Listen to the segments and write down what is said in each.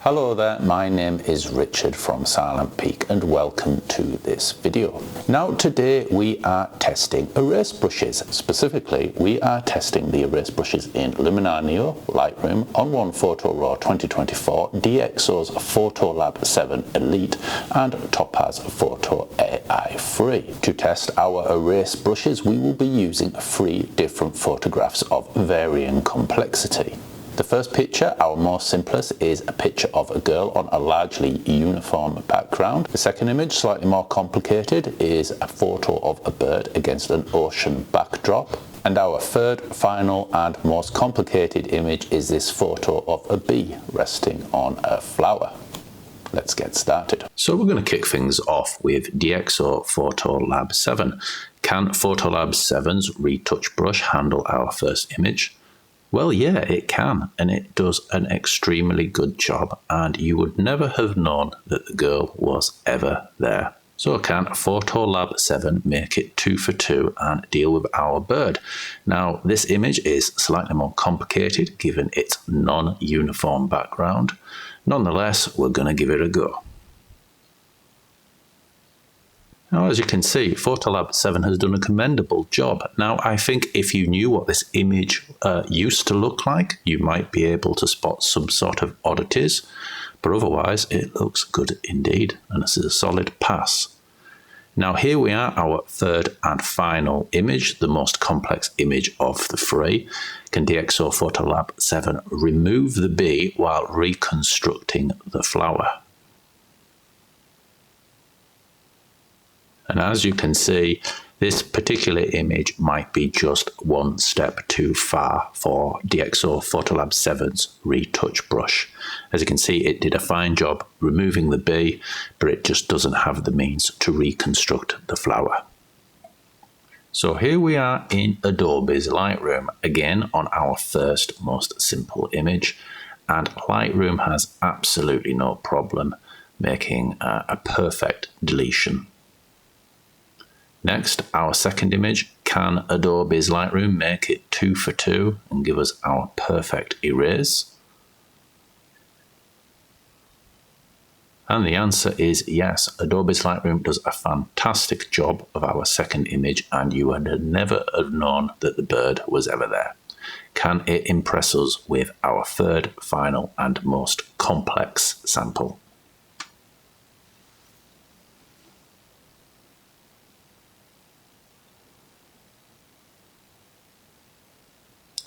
Hello there, my name is Richard from Silent Peak and welcome to this video. Now today we are testing erase brushes. Specifically, we are testing the erase brushes in Luminar Neo, Lightroom, ON1 Photo Raw 2024, DxO's PhotoLab 7 Elite and Topaz Photo AI Free. To test our erase brushes, we will be using 3 different photographs of varying complexity. The first picture, our most simplest, is a picture of a girl on a largely uniform background. The second image, slightly more complicated, is a photo of a bird against an ocean backdrop. And our third, final and most complicated image is this photo of a bee resting on a flower. Let's get started. So we're going to kick things off with DxO PhotoLab 7. Can PhotoLab 7's retouch brush handle our first image? Well, yeah, it can, and it does an extremely good job, and you would never have known that the girl was ever there. So can PhotoLab 7 make it 2 for 2 and deal with our bird? Now, this image is slightly more complicated given its non-uniform background. Nonetheless, we're going to give it a go. Now, as you can see, PhotoLab 7 has done a commendable job. Now, I think if you knew what this image used to look like, you might be able to spot some sort of oddities, but otherwise it looks good indeed, and this is a solid pass. Now, here we are, our third and final image, the most complex image of the 3. Can DxO PhotoLab 7 remove the bee while reconstructing the flower? And as you can see, this particular image might be just one step too far for DxO PhotoLab 7's retouch brush. As you can see, it did a fine job removing the bee, but it just doesn't have the means to reconstruct the flower. So here we are in Adobe's Lightroom, again on our first most simple image, and Lightroom has absolutely no problem making a perfect deletion. Next, our second image, can Adobe's Lightroom make it 2 for 2 and give us our perfect erase? And the answer is yes, Adobe's Lightroom does a fantastic job of our second image, and you would never have known that the bird was ever there. Can it impress us with our third, final and most complex sample?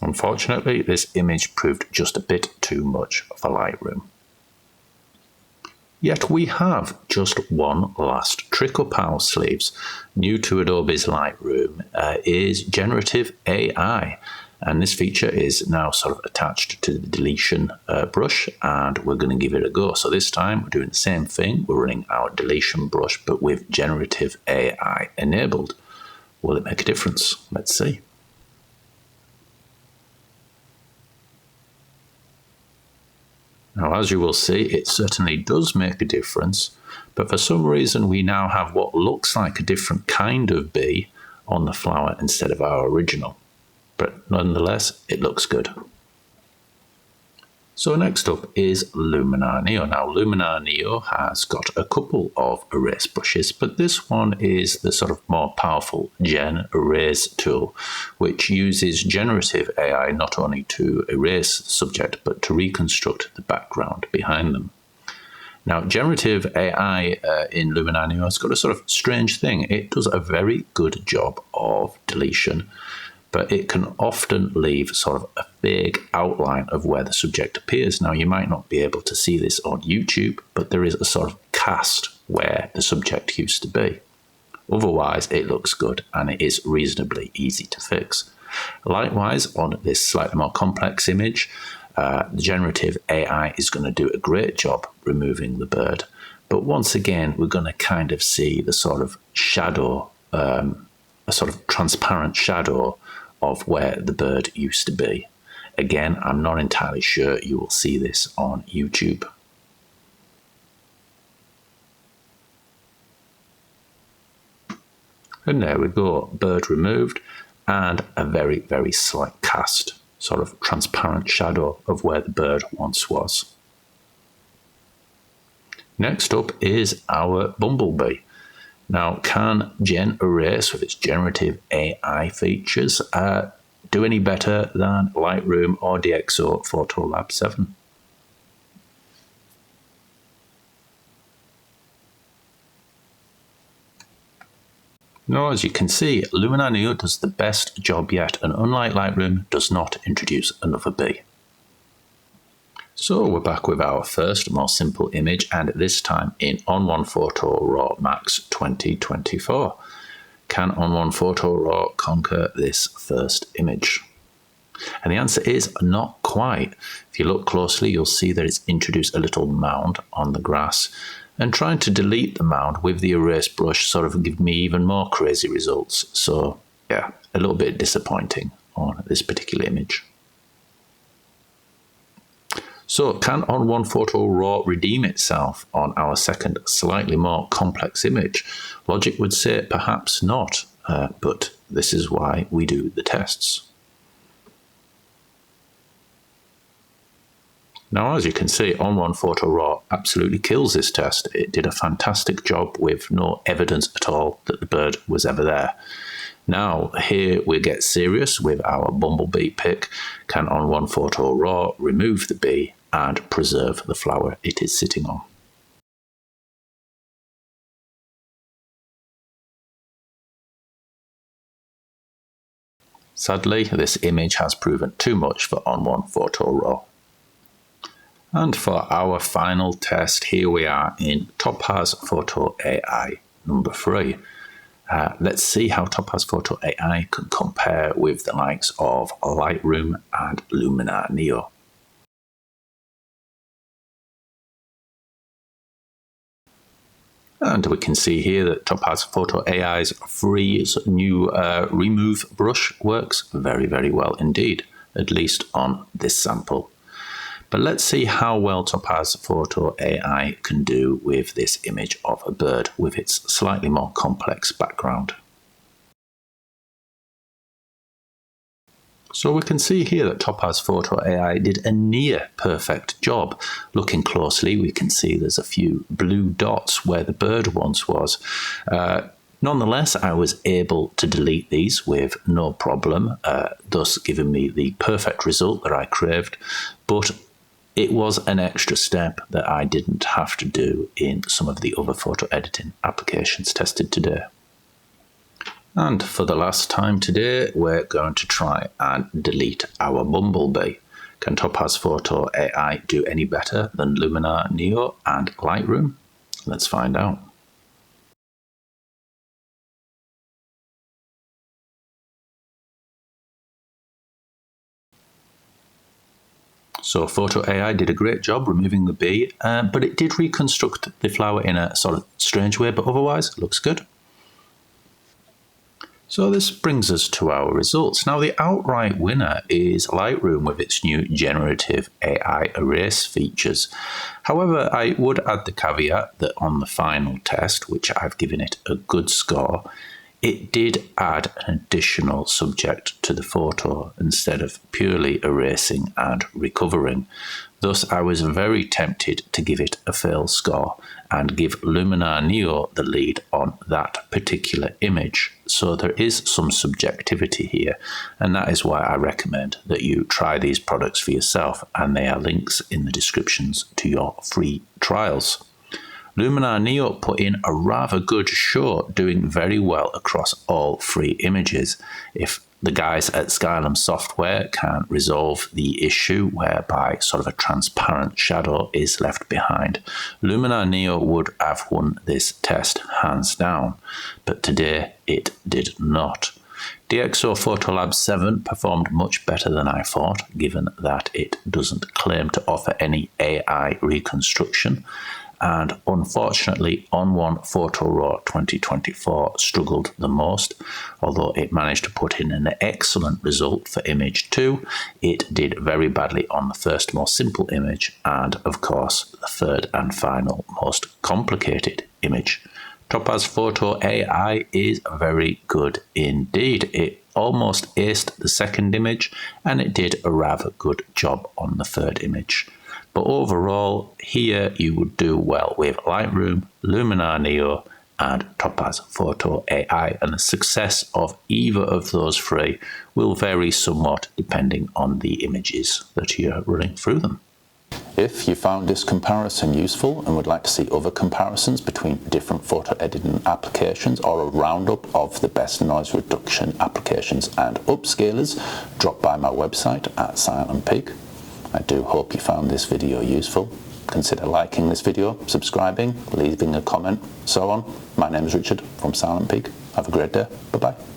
Unfortunately, this image proved just a bit too much for Lightroom. Yet we have just one last trick up our sleeves. New to Adobe's Lightroom is generative AI, and this feature is now sort of attached to the deletion brush, and we're going to give it a go. So this time we're doing the same thing. We're running our deletion brush, but with generative AI enabled. Will it make a difference? Let's see. Now, as you will see, it certainly does make a difference, but for some reason we now have what looks like a different kind of bee on the flower instead of our original. But nonetheless, it looks good. So next up is Luminar Neo. Now, Luminar Neo has got a couple of erase brushes, but this one is the sort of more powerful Gen Erase tool, which uses generative AI not only to erase the subject, but to reconstruct the background behind them. Now, generative AI in Luminar Neo has got a sort of strange thing. It does a very good job of deletion, but it can often leave sort of a vague outline of where the subject appears. Now, you might not be able to see this on YouTube, but there is a sort of cast where the subject used to be. Otherwise, it looks good and it is reasonably easy to fix. Likewise, on this slightly more complex image, the generative AI is going to do a great job removing the bird. But once again, we're going to kind of see the sort of shadow, a sort of transparent shadow of where the bird used to be. Again, I'm not entirely sure you will see this on YouTube. And there we go, bird removed and a very, very slight cast, sort of transparent shadow of where the bird once was. Next up is our Bumblebee. Now, can Gen Erase with its generative AI features do any better than Lightroom or DxO PhotoLab 7? Now, as you can see, Luminar Neo does the best job yet, and unlike Lightroom, does not introduce another bee. So we're back with our first, more simple image, and this time in ON1 Photo Raw Max 2024. Can ON1 Photo Raw conquer this first image? And the answer is not quite. If you look closely, you'll see that it's introduced a little mound on the grass, and trying to delete the mound with the erase brush sort of give me even more crazy results. So yeah, a little bit disappointing on this particular image. So can ON1 Photo Raw redeem itself on our second, slightly more complex image? Logic would say perhaps not, but this is why we do the tests. Now, as you can see, ON1 Photo Raw absolutely kills this test. It did a fantastic job with no evidence at all that the bird was ever there. Now, here we get serious with our Bumblebee pick. Can ON1 Photo Raw remove the bee and preserve the flower it is sitting on? Sadly, this image has proven too much for ON1 Photo Raw. And for our final test, here we are in Topaz Photo AI number 3. Let's see how Topaz Photo AI can compare with the likes of Lightroom and Luminar Neo. And we can see here that Topaz Photo AI's free new remove brush works very, very well indeed, at least on this sample. But let's see how well Topaz Photo AI can do with this image of a bird with its slightly more complex background. So we can see here that Topaz Photo AI did a near perfect job. Looking closely, we can see there's a few blue dots where the bird once was. Nonetheless, I was able to delete these with no problem, thus giving me the perfect result that I craved. But it was an extra step that I didn't have to do in some of the other photo editing applications tested today. And for the last time today, we're going to try and delete our Bumblebee. Can Topaz Photo AI do any better than Luminar Neo and Lightroom? Let's find out. So Photo AI did a great job removing the bee, but it did reconstruct the flower in a sort of strange way, but otherwise it looks good. So this brings us to our results. Now the outright winner is Lightroom with its new generative AI erase features. However, I would add the caveat that on the final test, which I've given it a good score, it did add an additional subject to the photo instead of purely erasing and recovering. Thus, I was very tempted to give it a fail score and give Luminar Neo the lead on that particular image. So there is some subjectivity here, and that is why I recommend that you try these products for yourself, and there are links in the descriptions to your free trials. Luminar Neo put in a rather good show, doing very well across all 3 images. If the guys at Skylum Software can resolve the issue whereby sort of a transparent shadow is left behind, Luminar Neo would have won this test hands down, but today it did not. DxO PhotoLab 7 performed much better than I thought, given that it doesn't claim to offer any AI reconstruction. And unfortunately, ON1 Photo Raw 2024 struggled the most. Although it managed to put in an excellent result for image 2, it did very badly on the first more simple image and, of course, the third and final most complicated image. Topaz Photo AI is very good indeed. It almost aced the second image, and it did a rather good job on the third image. But overall, here you would do well with Lightroom, Luminar Neo, and Topaz Photo AI, and the success of either of those three will vary somewhat depending on the images that you're running through them. If you found this comparison useful and would like to see other comparisons between different photo editing applications or a roundup of the best noise reduction applications and upscalers, drop by my website at Silent Peak. I do hope you found this video useful. Consider liking this video, subscribing, leaving a comment, so on. My name is Richard from Silent Peak. Have a great day. Bye-bye.